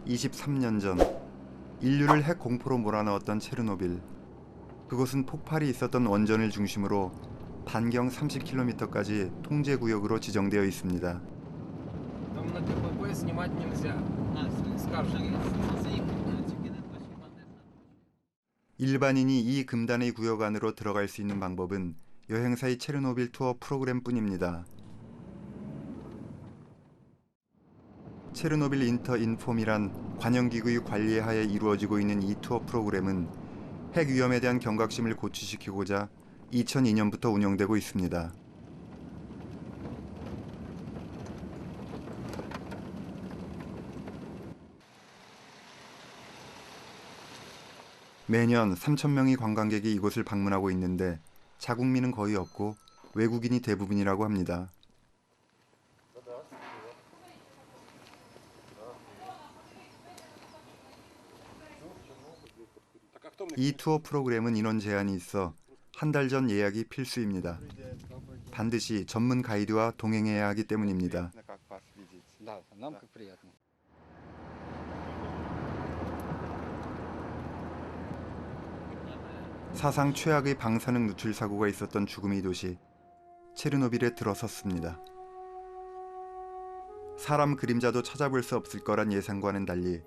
23년 전 인류를 핵 공포로 몰아넣었던 체르노빌. 그곳은 폭발이 있었던 원전을 중심으로 반경 30km까지 통제 구역으로 지정되어 있습니다. 일반인이 이 금단의 구역 안으로 들어갈 수 있는 방법은 여행사의 체르노빌 투어 프로그램뿐입니다. 체르노빌 인터 인폼이란 관영기구의 관리하에 이루어지고 있는 이 투어 프로그램은 핵 위험에 대한 경각심을 고취시키고자 2002년부터 운영되고 있습니다. 매년 3,000명의 관광객이 이곳을 방문하고 있는데 자국민은 거의 없고 외국인이 대부분이라고 합니다. 이 투어 프로그램은 인원 제한이 있어 한 달 전 예약이 필수입니다. 반드시 전문 가이드와 동행해야 하기 때문입니다. 사상 최악의 방사능 누출 사고가 있었던 죽음의 도시 체르노빌에 들어섰습니다. 사람 그림자도 찾아볼 수 없을 거란 예상과는 달리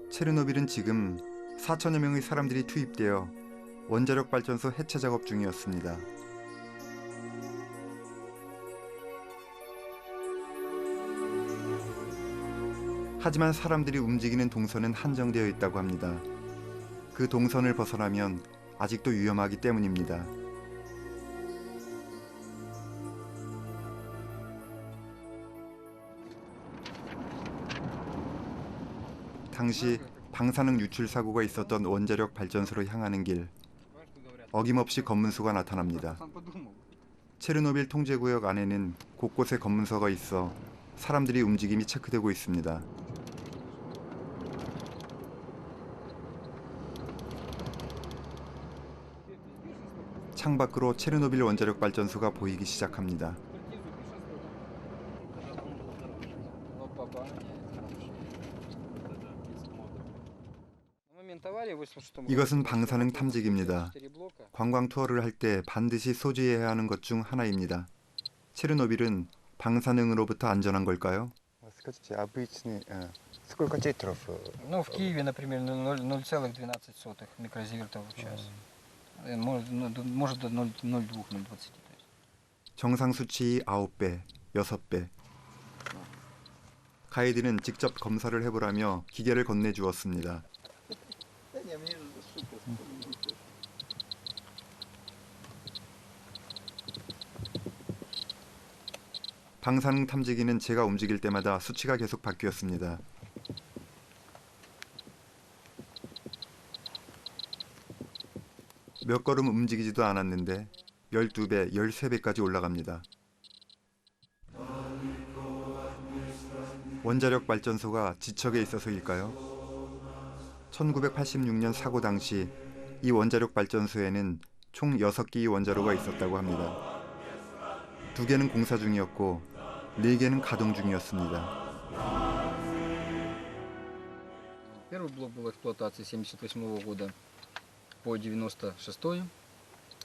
체르노빌은 지금 4천여 명의 사람들이 투입되어 원자력 발전소 해체 작업 중이었습니다. 하지만 사람들이 움직이는 동선은 한정되어 있다고 합니다. 그 동선을 벗어나면 아직도 위험하기 때문입니다. 당시 방사능 유출 사고가 있었던 원자력 발전소로 향하는 길, 어김없이 검문소가 나타납니다. 체르노빌 통제구역 안에는 곳곳에 검문소가 있어 사람들이 움직임이 체크되고 있습니다. 창밖으로 체르노빌 원자력 발전소가 보이기 시작합니다. 이것은 방사능 탐지기입니다. 관광 투어를 할 때 반드시 소지해야 하는 것 중 하나입니다. 체르노빌은 방사능으로부터 안전한 걸까요? Сколько титров? Ну, в Киеве, например, 0,12 микрозивертов в час. Может до 0,02-0,20. 정상 수치 9배, 6배. 가이드는 직접 검사를 해보라며 기계를 건네주었습니다. 방사능 탐지기는 제가 움직일 때마다 수치가 계속 바뀌었습니다. 몇 걸음 움직이지도 않았는데 12배, 13배까지 올라갑니다. 원자력 발전소가 지척에 있어서일까요? 1986년 사고 당시 이 원자력 발전소에는 총 6개의 원자로가 있었다고 합니다. 2개는 공사 중이었고 4개는 가동 중이었습니다. Первый блок был в эксплуатации с 1978 года по 1996,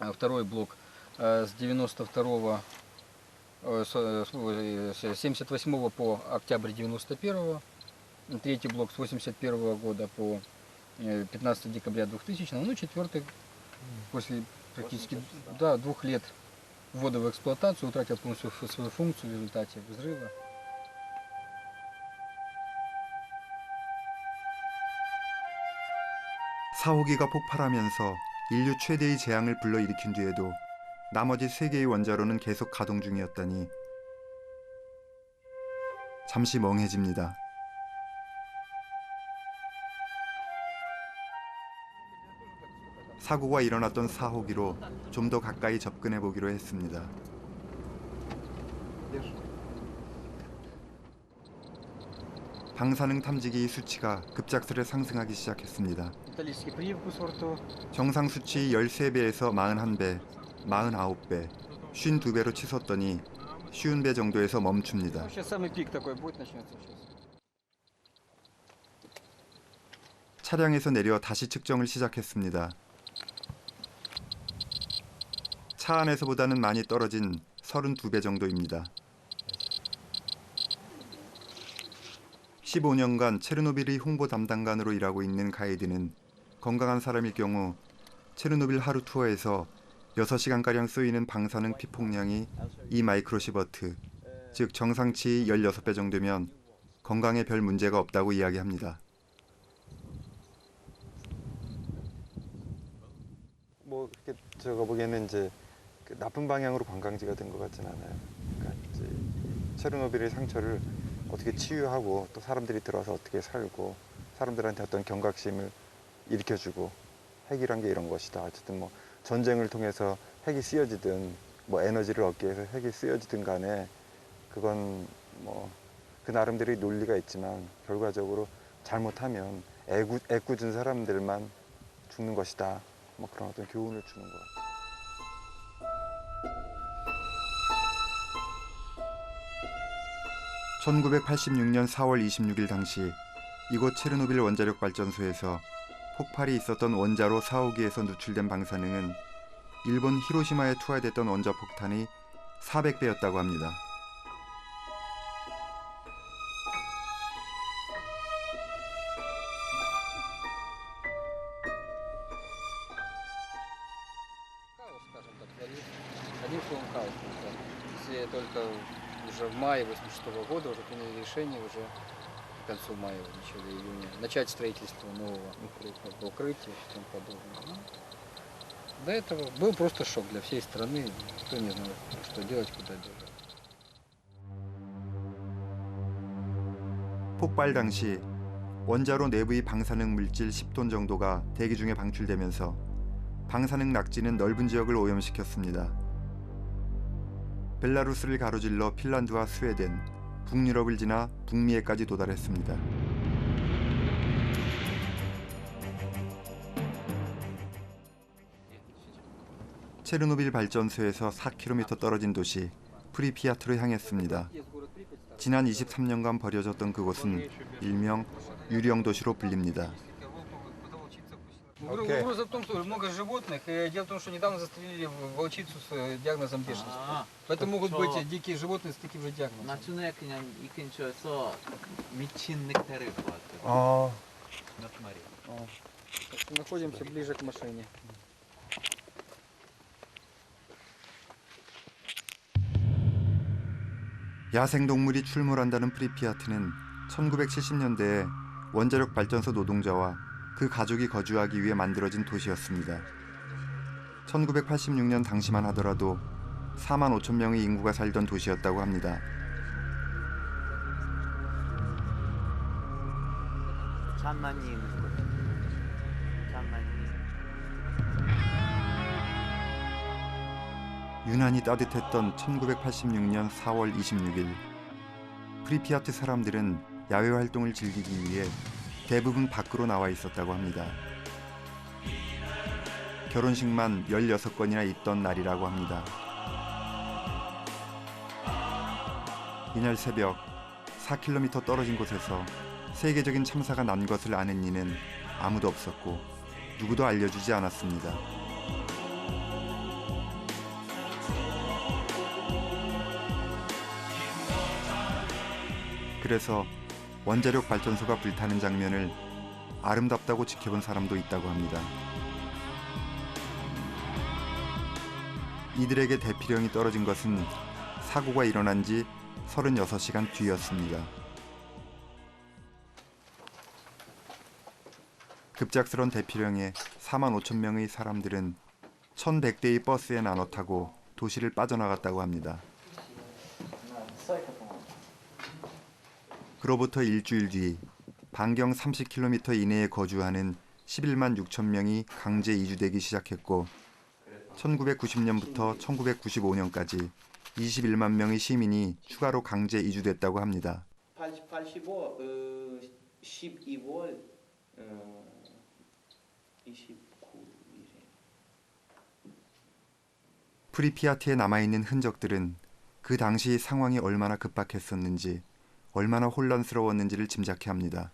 а второй блок с 1978 по октябрь 1991, третий блок с 1981 года по 15 декабря 2000, ну четвертый после практически 2 лет ввода в эксплуатацию утратил полностью свою функцию в результате взрыва. 사호기가 폭발하면서 인류 최대의 재앙을 불러일으킨 뒤에도 나머지 3개의 원자로는 계속 가동 중이었다니 잠시 멍해집니다. 사고가 일어났던 사호기로 좀 더 가까이 접근해 보기로 했습니다. 방사능 탐지기의 수치가 급작스레 상승하기 시작했습니다. 정상 수치 13배에서 41배, 49배, 52배로 치솟더니 50배 정도에서 멈춥니다. 차량에서 내려 다시 측정을 시작했습니다. 차 안에서보다는 많이 떨어진 32배 정도입니다. 15년간 체르노빌의 홍보 담당관으로 일하고 있는 가이드는 건강한 사람일 경우 체르노빌 하루 투어에서 6시간가량 쏘이는 방사능 피폭량이 이 마이크로시버트, 즉 정상치의 16배 정도면 건강에 별 문제가 없다고 이야기합니다. 뭐 이렇게 제가 보기에는 이제 그 나쁜 방향으로 관광지가 된 것 같진 않아요. 그러니까 이제 체르노빌의 상처를 어떻게 치유하고 또 사람들이 들어와서 어떻게 살고 사람들한테 어떤 경각심을 일으켜주고 핵이란 게 이런 것이다. 어쨌든 뭐 전쟁을 통해서 핵이 쓰여지든 뭐 에너지를 얻기 위해서 핵이 쓰여지든 간에 그건 뭐 그 나름대로의 논리가 있지만 결과적으로 잘못하면 애꿎은 사람들만 죽는 것이다. 뭐 그런 어떤 교훈을 주는 것 같아요. 1986년 4월 26일 당시 이곳 체르노빌 원자력 발전소에서 폭발이 있었던 원자로 4호기에서 누출된 방사능은 일본 히로시마에 투하됐던 원자폭탄이 400배였다고 합니다. Одним словом, хаос. Если только уже в мае 1986 года уже приняли решение, уже к концу мая, в начале июня, начать строительство нового укрытия и тому подобное. Ну, до этого был просто шок для всей страны. Никто не знал, что делать, куда бежать. 폭발 당시 원자로 내부의 방사능 물질 10톤 정도가 대기 중에 방출되면서 방사능 낙지는 넓은 지역을 오염시켰습니다. 벨라루스를 가로질러 핀란드와 스웨덴, 북유럽을 지나 북미에까지 도달했습니다. 체르노빌 발전소에서 4km 떨어진 도시 프리피아트로 향했습니다. 지난 23년간 버려졌던 그곳은 일명 유령 도시로 불립니다. Угроза в том, что много животных. И дело в том, что недавно застрелили волчицу с диагнозом бешенства. Поэтому могут быть дикие животные с таким же диагнозом. 나중에 그냥 이 근처에서 미친 늑대를 보았대요. 몇 마리. Находимся ближе к машине. 야생동물이 출몰한다는 프리피아트는 1970년대에 원자력 발전소 노동자와 그 가족이 거주하기 위해 만들어진 도시였습니다. 1986년 당시만 하더라도 4만 5천 명의 인구가 살던 도시였다고 합니다. 잠만이 있는 거예요. 잠만이. 유난히 따뜻했던 1986년 4월 26일 프리피아트 사람들은 야외 활동을 즐기기 위해 대부분 밖으로 나와 있었다고 합니다. 결혼식만 16건이나 있던 날이라고 합니다. 이날 새벽 4km 떨어진 곳에서 세계적인 참사가 난 것을 아는 이는 아무도 없었고 누구도 알려주지 않았습니다. 그래서 원자력 발전소가 불타는 장면을 아름답다고 지켜본 사람도 있다고 합니다. 이들에게 대피령이 떨어진 것은 사고가 일어난 지 36시간 뒤였습니다. 급작스런 대피령에 4만 5천 명의 사람들은 1,100대의 버스에 나눠 타고 도시를 빠져나갔다고 합니다. 그로부터 일주일 뒤 반경 30km 이내에 거주하는 11만 6천 명이 강제 이주되기 시작했고 1990년부터 1995년까지 21만 명의 시민이 추가로 강제 이주됐다고 합니다. 85, 12월 29일. 프리피아트에 남아있는 흔적들은 그 당시 상황이 얼마나 급박했었는지 얼마나 혼란스러웠는지를 짐작케 합니다.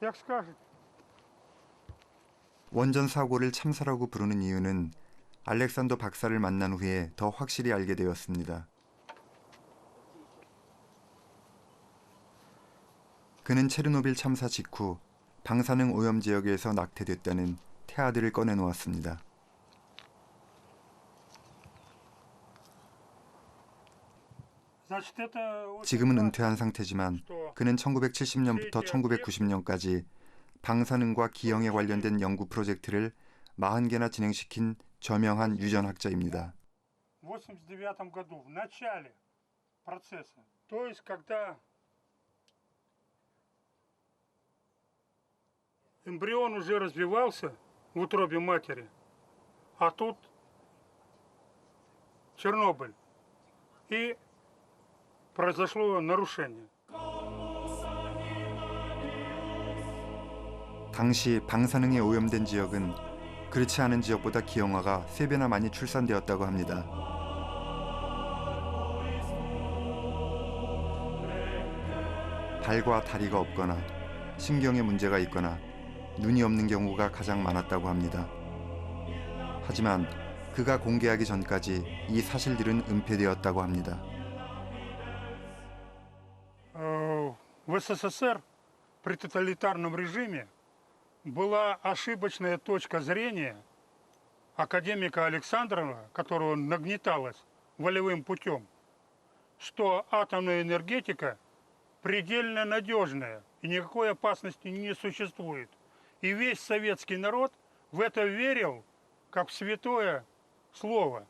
Як скажете. 원전 사고를 참사라고 부르는 이유는 알렉산더 박사를 만난 후에 더 확실히 알게 되었습니다. 그는 체르노빌 참사 직후 방사능 오염 지역에서 낙태됐다는 태아들을 꺼내놓았습니다. Значит, это очень 지금은 важно, 은퇴한 상태지만 что 그는 1970년부터 1990년까지 방사능과 기형에 관련된 연구 프로젝트를 40개나 진행시킨 저명한 유전학자입니다. в 89 году, в начале процесса, то есть когда эмбрион уже развивался в утробе матери, а тут Чернобыль, и произошло нарушение. 당시 방사능에 오염된 지역은 그렇지 않은 지역보다 기형아가 3배나 많이 출산되었다고 합니다. 발과 다리가 없거나 신경에 문제가 있거나 눈이 없는 경우가 가장 많았다고 합니다. 하지만 그가 공개하기 전까지 이 사실들은 은폐되었다고 합니다. В СССР при тоталитарном режиме была ошибочная точка зрения академика Александрова, которого нагнеталось волевым путем, что атомная энергетика предельно надежная и никакой опасности не существует. И весь советский народ в это верил как в святое слово.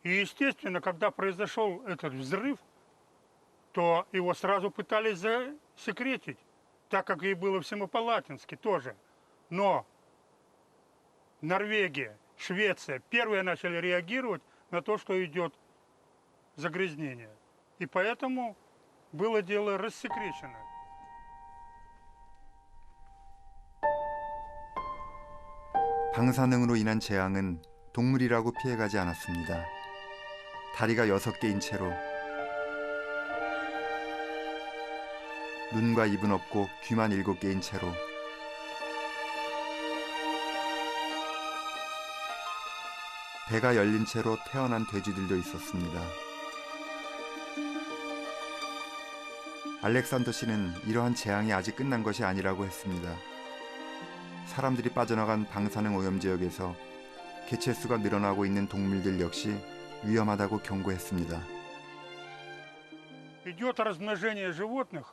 И естественно, когда произошел этот взрыв, то его сразу пытались засекретить, так как и было в Семипалатинске тоже. Но Норвегия, Швеция первые начали реагировать на то, что идет загрязнение. И поэтому было дело рассекречено. 방사능으로 인한 재앙은 동물이라고 피해가지 않았습니다. 다리가 6개인 채로 눈과 입은 없고 귀만 7개인 채로 배가 열린 채로 태어난 돼지들도 있었습니다. 알렉산더 씨는 이러한 재앙이 아직 끝난 것이 아니라고 했습니다. 사람들이 빠져나간 방사능 오염 지역에서 개체수가 늘어나고 있는 동물들 역시 위험하다고 경고했습니다. Идет размножение животных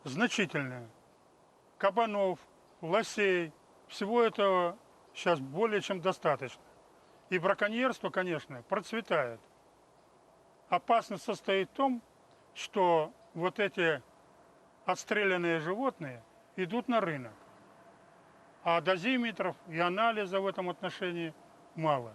значительное. Кабанов, лосей, всего этого сейчас более чем достаточно. И браконьерство, конечно, процветает. Опасность состоит в том, что вот эти отстрелянные животные идут на рынок. А дозиметров и анализа в этом отношении мало.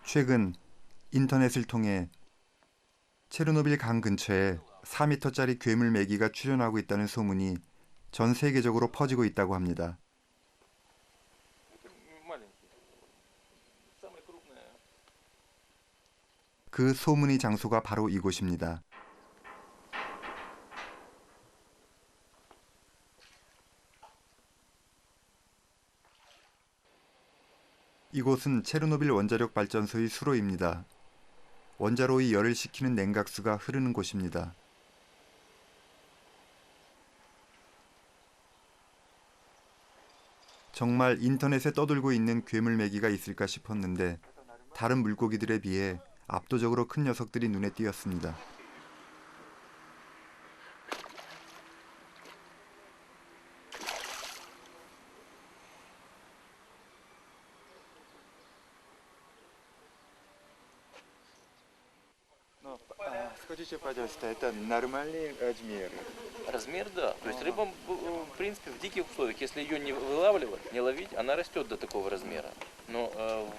최근 인터넷을 통해 체르노빌 강 근처에 4m짜리 괴물 메기가 출현하고 있다는 소문이 전 세계적으로 퍼지고 있다고 합니다. 그 소문의 장소가 바로 이곳입니다. 이곳은 체르노빌 원자력 발전소의 수로입니다. 원자로의 열을 식히는 냉각수가 흐르는 곳입니다. 정말 인터넷에 떠돌고 있는 괴물 메기가 있을까 싶었는데 다른 물고기들에 비해 압도적으로 큰 녀석들이 눈에 띄었습니다. Скажите, пожалуйста, это нормальный размер? Размер, да. То есть рыба, в принципе, в диких условиях, если ее не вылавливать, не ловить, она растет до такого размера. Но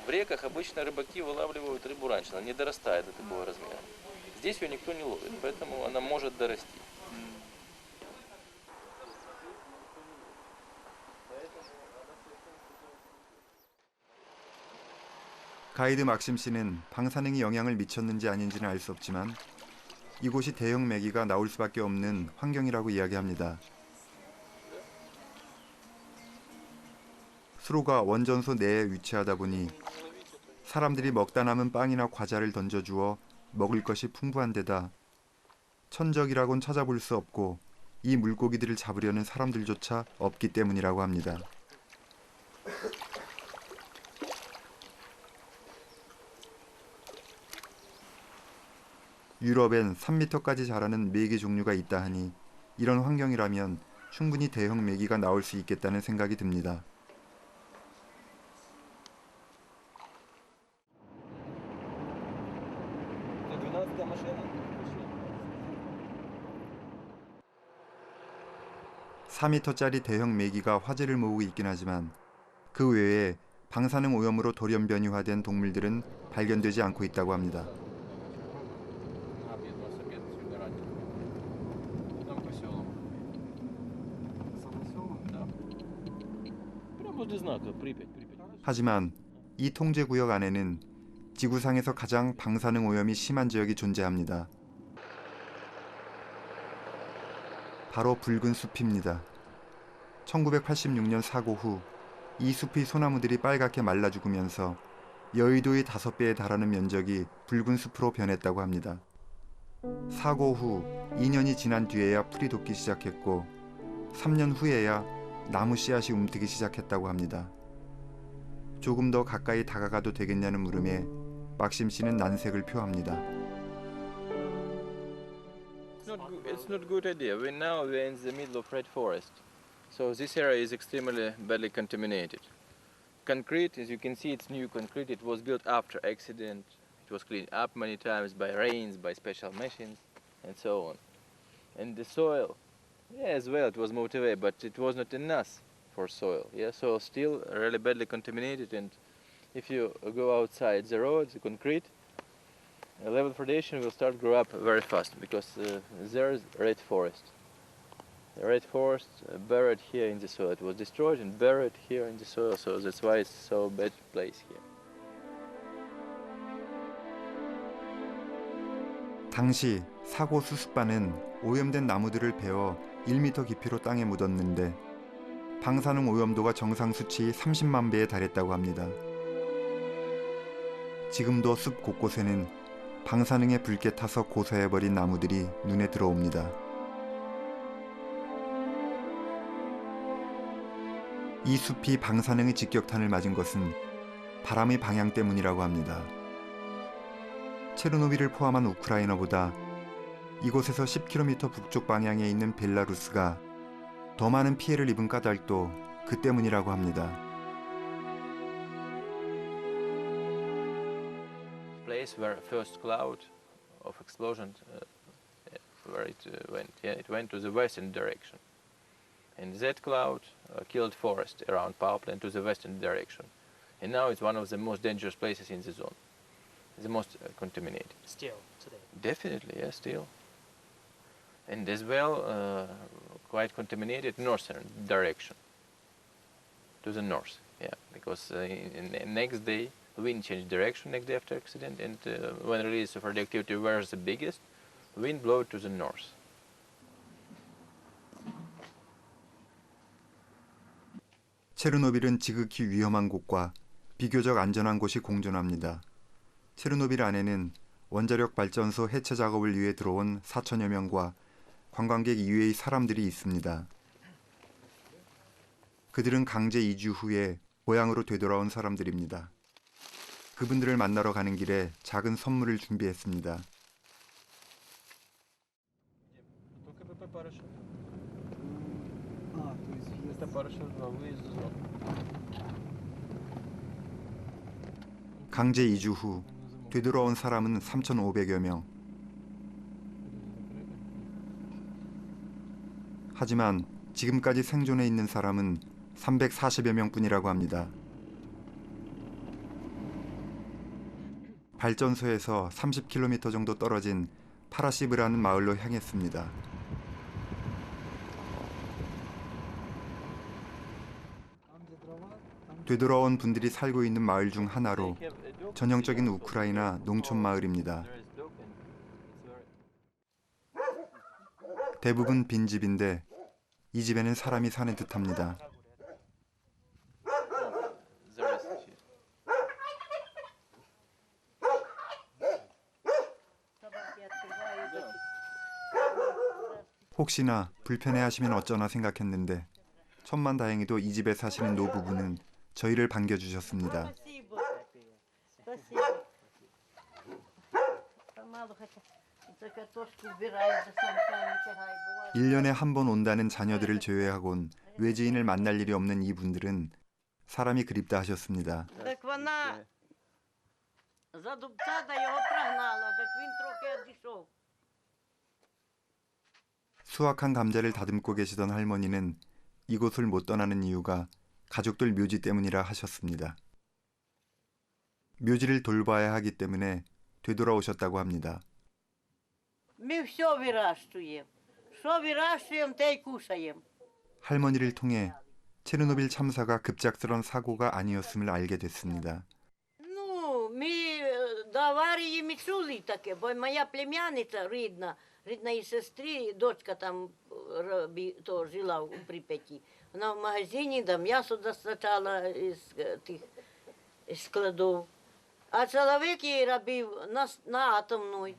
в реках обычно рыбаки вылавливают рыбу раньше, она не дорастает до такого размера. Здесь ее никто не ловит, поэтому она может дорасти. 가이드 막심 씨는 방사능이 영향을 미쳤는지 아닌지는 알 수 없지만 이곳이 대형 메기가 나올 수밖에 없는 환경이라고 이야기합니다. 수로가 원전소 내에 위치하다 보니 사람들이 먹다 남은 빵이나 과자를 던져주어 먹을 것이 풍부한 데다 천적이라곤 찾아볼 수 없고 이 물고기들을 잡으려는 사람들조차 없기 때문이라고 합니다. 유럽엔 3m까지 자라는 메기 종류가 있다 하니 이런 환경이라면 충분히 대형 메기가 나올 수 있겠다는 생각이 듭니다. (4m짜리) 대형 메기가 화제를 모으고 있긴 하지만 그 외에 방사능 오염으로 돌연변이화된 동물들은 발견되지 않고 있다고 합니다. 하지만 이 통제구역 안에는 지구상에서 가장 방사능 오염이 심한 지역이 존재합니다. 바로 붉은 숲입니다. 1986년 사고 후 이 숲의 소나무들이 빨갛게 말라 죽으면서 여의도의 5배에 달하는 면적이 붉은 숲으로 변했다고 합니다. 사고 후 2년이 지난 뒤에야 풀이 돋기 시작했고 3년 후에야 나무 씨앗이 움트기 시작했다고 합니다. 조금 더 가까이 다가가도 되겠냐는 물음에 막심 씨는 난색을 표합니다. It's not a good idea. We're in the middle of red forest. So this area is extremely badly contaminated. Concrete, as you can see, it's new concrete. It was built after accident. It was cleaned up many times by rains, by special machines, and so on. And the soil, yeah, as well, it was moved away, but it was not enough for soil. Yeah, so still really badly contaminated. And if you go outside the road, the concrete, level foundation will start grow up very fast because there's red forest. The red forest buried here in the soil. It was destroyed and buried here in the soil, so that's why it's so bad place here. 당시 사고 수습반은 오염된 나무들을 베어 1m 깊이로 땅에 묻었는데 방사능 오염도가 정상 수치 30만 배에 달했다고 합니다. 지금도 숲 곳곳에는 방사능에 붉게 타서 고사해버린 나무들이 눈에 들어옵니다. 이 숲이 방사능의 직격탄을 맞은 것은 바람의 방향 때문이라고 합니다. 체르노빌을 포함한 우크라이나보다 이곳에서 10km 북쪽 방향에 있는 벨라루스가 더 많은 피해를 입은 까닭도 그 때문이라고 합니다. Place where first cloud of explosion, where it went to the western direction, and that cloud killed forest around power plant to the western direction, and now it's one of the most dangerous places in the zone, the most contaminated. Still today. Definitely, yes, still, and as well quite contaminated northern direction, to the north, yeah, because in the next day. Wind changed direction next day after accident, and when release of radioactivity was the biggest, wind blew to the north. 체르노빌은 지극히 위험한 곳과 비교적 안전한 곳이 공존합니다. 체르노빌 안에는 원자력 발전소 해체 작업을 위해 들어온 4천여 명과 관광객 이외의 사람들이 있습니다. 그들은 강제 이주 후에 고향으로 되돌아온 사람들입니다. 그분들을 만나러 가는 길에 작은 선물을 준비했습니다. 강제 이주 후 되돌아온 사람은 3,500여 명. 하지만 지금까지 생존해 있는 사람은 340여 명뿐이라고 합니다. 발전소에서 30km 정도 떨어진 파라시브라는 마을로 향했습니다. 되돌아온 분들이 살고 있는 마을 중 하나로 전형적인 우크라이나 농촌 마을입니다. 대부분 빈집인데 이 집에는 사람이 사는 듯합니다. 혹시나 불편해하시면 어쩌나 생각했는데 천만다행히도 이 집에 사시는 노부부는 저희를 반겨주셨습니다. Спасибо. Помалу хотя за картошку убираю, за самками тягаю. Бывает. 1년에 한 번 온다는 자녀들을 제외하곤 외지인을 만날 일이 없는 이분들은 사람이 그립다 하셨습니다. Так вона за дубця да його прогнала, так він трохи відійшов. 수확한 감자를 다듬고 계시던 할머니는 이곳을 못 떠나는 이유가 가족들 묘지 때문이라 하셨습니다. 묘지를 돌봐야 하기 때문에 되돌아오셨다고 합니다. Ми все вирощуємо. Що вирощуємо, те й кушаємо. 할머니를 통해 체르노빌 참사가 급작스런 사고가 아니었음을 알게 됐습니다. Ну, ми до аварії ми чули таке, бо моя племянниця рідної сестри, дочка там то жила у Прип'яті. Вона в магазині да м'ясо достачала із тих складів. А чоловік її робив на атомній.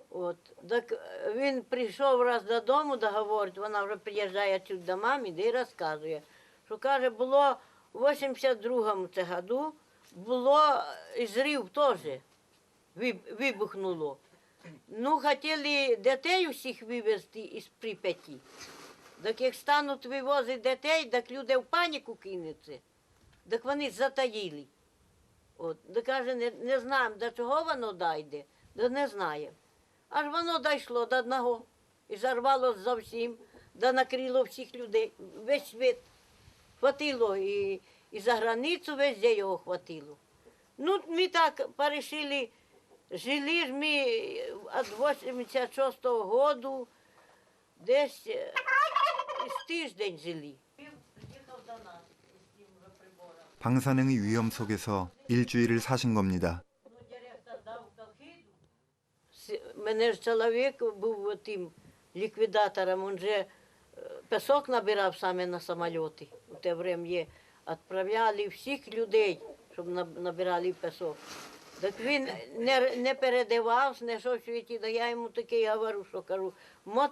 От. Так він прийшов раз додому, да говорить, вона вже приїжджає чуть до мами, де й розказує, що, каже, було в 82-му це году, було зрив теж, вибухнуло. Ну, хотіли дітей усіх вивезти із Прип'яті. Так як стануть вивозити дітей, так люди в паніку кинуться. Так вони затаїли. От. Так каже, не знаємо, до чого воно дійде, да не знаємо. Аж воно дійшло до одного і зарвало зовсім, да накрило всіх людей, весь світ. Хватило і за границю везде його хватило. Ну, ми так порішили, жили ж ми від 86-го року, десь з тиждень жили. Приїхав до нас із цим прибором. 방사능의 위험 속에서 일주일을 사신 겁니다. Ну, директор дав колхиду. Мене ж чоловік був тим ліквідатором, він же пісок набирав саме на самоліти. У те время відправляли всіх людей, щоб набирали пісок. Так він не передавався, не що в світі, так я йому таке говорю, що кажу,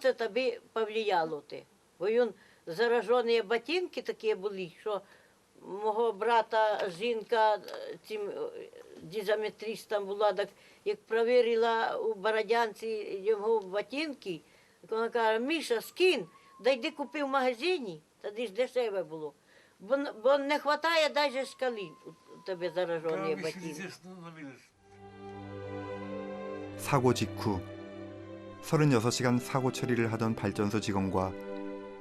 це тобі повлияло те. Бо він заражені ботинки такі були, що мого брата жінка цим дизометристом була, так як перевірила у Бородянці його ботинки, так вона каже, Міша, скинь, да йди купи в магазині, тоді ж дешеве було. Бо не вистачає навіть шкали у тебе заражені ботинки. 사고 직후 36시간 사고 처리를 하던 발전소 직원과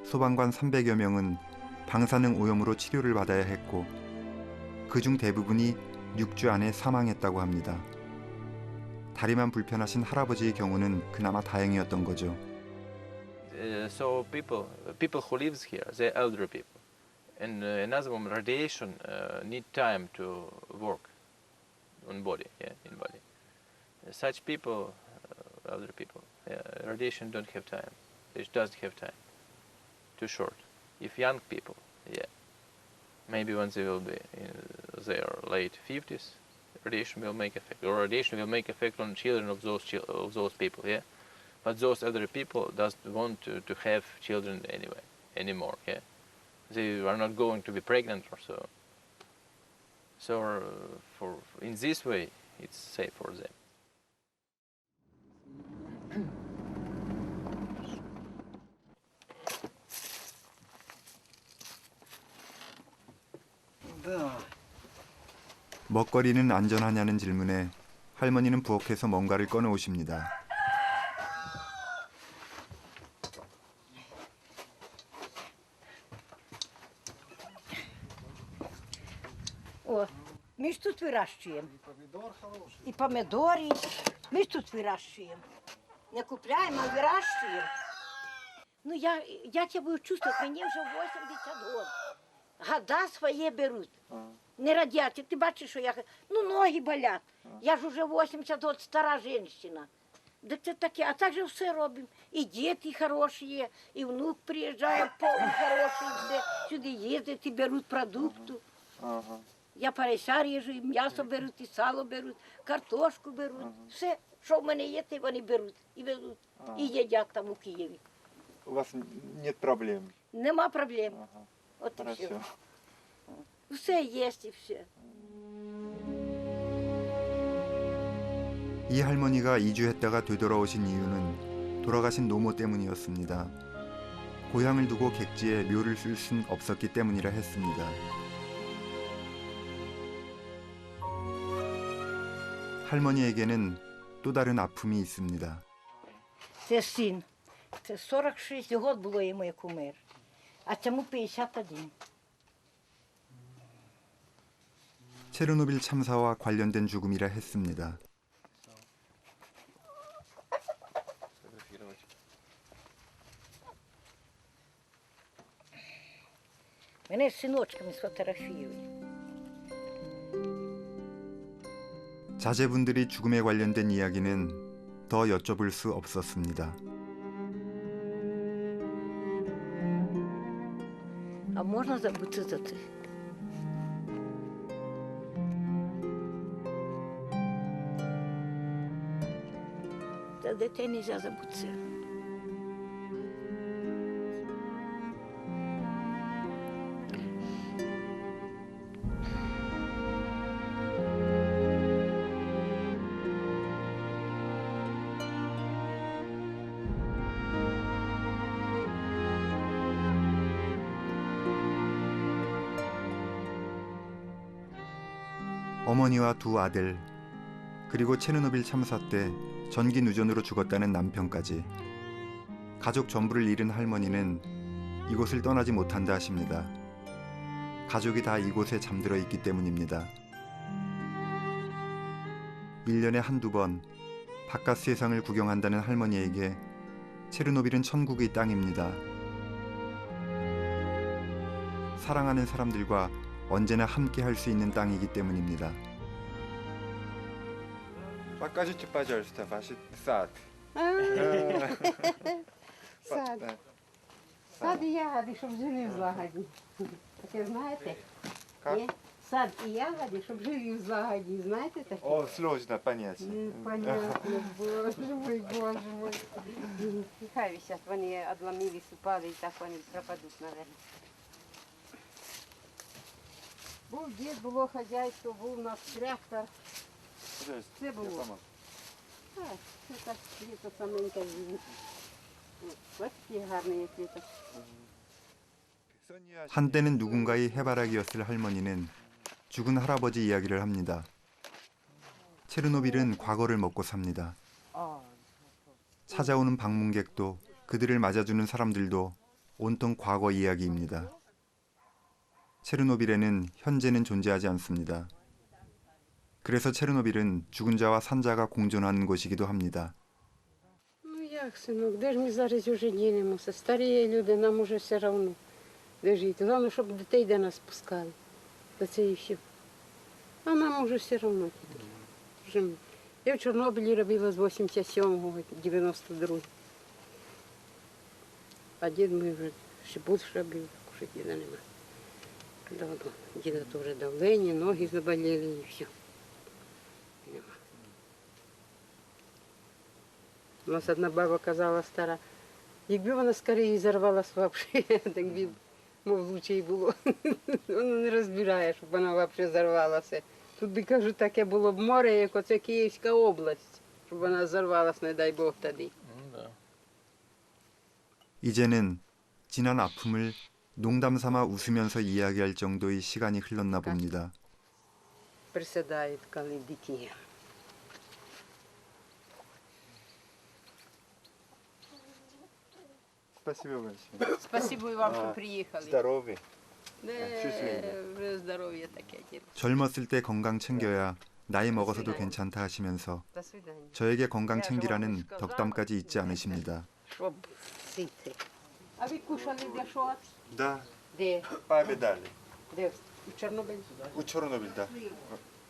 소방관 300여 명은 방사능 오염으로 치료를 받아야 했고 그중 대부분이 6주 안에 사망했다고 합니다. 다리만 불편하신 할아버지의 경우는 그나마 다행이었던 거죠. So people who lives here, they're elderly people, and another one, radiation need time to work on body, in body. Such people, elderly people, radiation don't have time. It doesn't have time. Too short. If young people, maybe when they will be in their late 50s, radiation will make effect, or radiation will make effect on children of those people, But those elderly people doesn't want to have children anymore, They are not going to be pregnant or so. So in this way, it's safe for them. 먹거리는 안전하냐는 질문에 할머니는 부엌에서 뭔가를 꺼내오십니다. О, ми ж тут вирощуємо. І помідори. Ми ж тут вирощуємо. Не купляємо, а вирощуємо. Ну, я тебе буду чувствувати, мені вже 80 років. Гада своє беруть. Не радять. І ти бачиш, що я... Ну, ноги болять. Я ж уже 80 років стара жінка. Да це таке, а так же все робимо. І діти хороші є, і внук приїжджає, хороший, все. Сюди їздять і беруть продукти. Я парися ріжу, і м'ясо беруть, і сало беруть, картошку беруть. Все, що в мене є, те вони беруть і везуть. І їдять там у Києві. У вас нет проблем? Нема проблем. От і все. Хорошо. Все є і все. 이 할머니가 이주했다가 되돌아오신 이유는 돌아가신 노모 때문이었습니다. 고향을 두고 객지에 묘를 쓸 순 없었기 때문이라 했습니다. 할머니에게는 또 다른 아픔이 있습니다. Це син. Це 46 років було йому, як умер. А цьому 51. 체르노빌 참사와 관련된 죽음이라 했습니다. Мене з синочками сфотографіюють. 자제분들이 죽음에 관련된 이야기는 더 여쭤볼 수 없었습니다. А можна забути за це? За дітей не можна забути. 어머니와 두 아들, 그리고 체르노빌 참사 때 전기 누전으로 죽었다는 남편까지 가족 전부를 잃은 할머니는 이곳을 떠나지 못한다 하십니다. 가족이 다 이곳에 잠들어 있기 때문입니다. 1년에 한두 번 바깥 세상을 구경한다는 할머니에게 체르노빌은 천국의 땅입니다. 사랑하는 사람들과 언제나 함께 할 수 있는 땅이기 때문입니다. Покажите, пожалуйста, ваш сад. Сад. Сад і ягоди, щоб жили в злагоді. Таке знаєте? Є? Сад і ягоди, щоб жили в злагоді. Знаєте таке? О, сложно понять. Понятно, боже мой, боже мой. Нехай висять, вони одламілись, упали і так вони пропадуть, мабуть. Був дід, було хазяйство, був у нас трактор. Це було. Так, це так, літо саменьке. Ось такі гарні, як літо. 한때는 누군가의 해바라기였을 할머니는 죽은 할아버지 이야기를 합니다. 체르노빌은 과거를 먹고 삽니다. 찾아오는 방문객도 그들을 맞아주는 사람들도 온통 과거 이야기입니다. 체르노빌에는 현재는 존재하지 않습니다. 그래서 체르노빌은 죽은 자와 산 자가 공존하는 곳이기도 합니다. Ну як, синок, де ж ми зараз уже дінемося? Старі люди, нам уже все одно де жити. Головне, щоб дітей до нас пускали. Та це і все. А нам уже все одно. Я в Чорнобилі робила з 87-го, 92-го. А дід мій вже ще більше робив, вже діда нема. Давно. Діда теж давлення, ноги заболіли і все. Нема. У нас одна баба казала стара, якби вона скоріше зарвалась взагалі, так би, мов, лучше й було. Вона не розбирає, щоб вона взагалі зарвалася. Тут би, кажу, таке було б море, як оце Київська область, щоб вона зарвалась, не дай Бог, тоді. 이제는 지난 아픔을 농담 삼아 웃으면서 이야기할 정도의 시간이 흘렀나 봅니다. Присідають, коли дикі. Спасибо большое. Спасибо і вам, що приїхали. Здоровы. 네, вже здоров'я таке. 젊었을 때 건강 챙겨야 나이 먹어서도 괜찮다 하시면서 До свидання. 저에게 건강 챙기라는 덕담까지 잊지 않으십니다. Щоб сити. А ви кушали де що? Да, Де? пообедали. Де? У Чорнобилі. У Чорнобиль, да.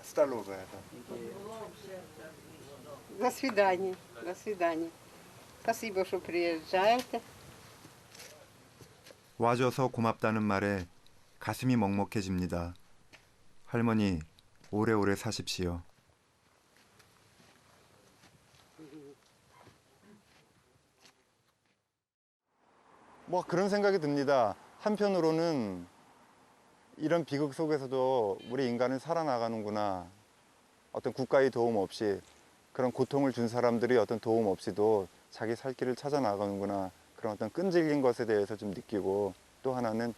Столовая, да. До свидания. До свидания. Спасибо, що приїжджаєте. 와줘서 고맙다는 말에 가슴이 먹먹해집니다. 할머니, 오래오래 사십시오. 뭐 그런 생각이 듭니다. 한편으로는 이런 비극 속에서도 우리 인간은 살아나가는구나. 어떤 국가의 도움 없이 그런 고통을 준 사람들이 어떤 도움 없이도 자기 살 길을 찾아 나가는구나. 그런 어떤 끈질긴 것에 대해서 좀 느끼고, 또 하나는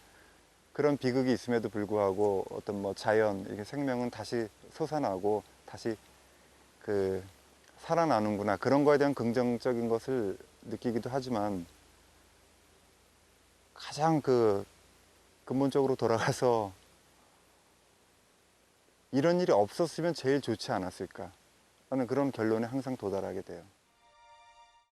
그런 비극이 있음에도 불구하고 어떤 뭐 자연, 이렇게 생명은 다시 솟아나고 다시 그 살아나는구나. 그런 거에 대한 긍정적인 것을 느끼기도 하지만, 가장 그 근본적으로 돌아가서 이런 일이 없었으면 제일 좋지 않았을까 하는 그런 결론에 항상 도달하게 돼요.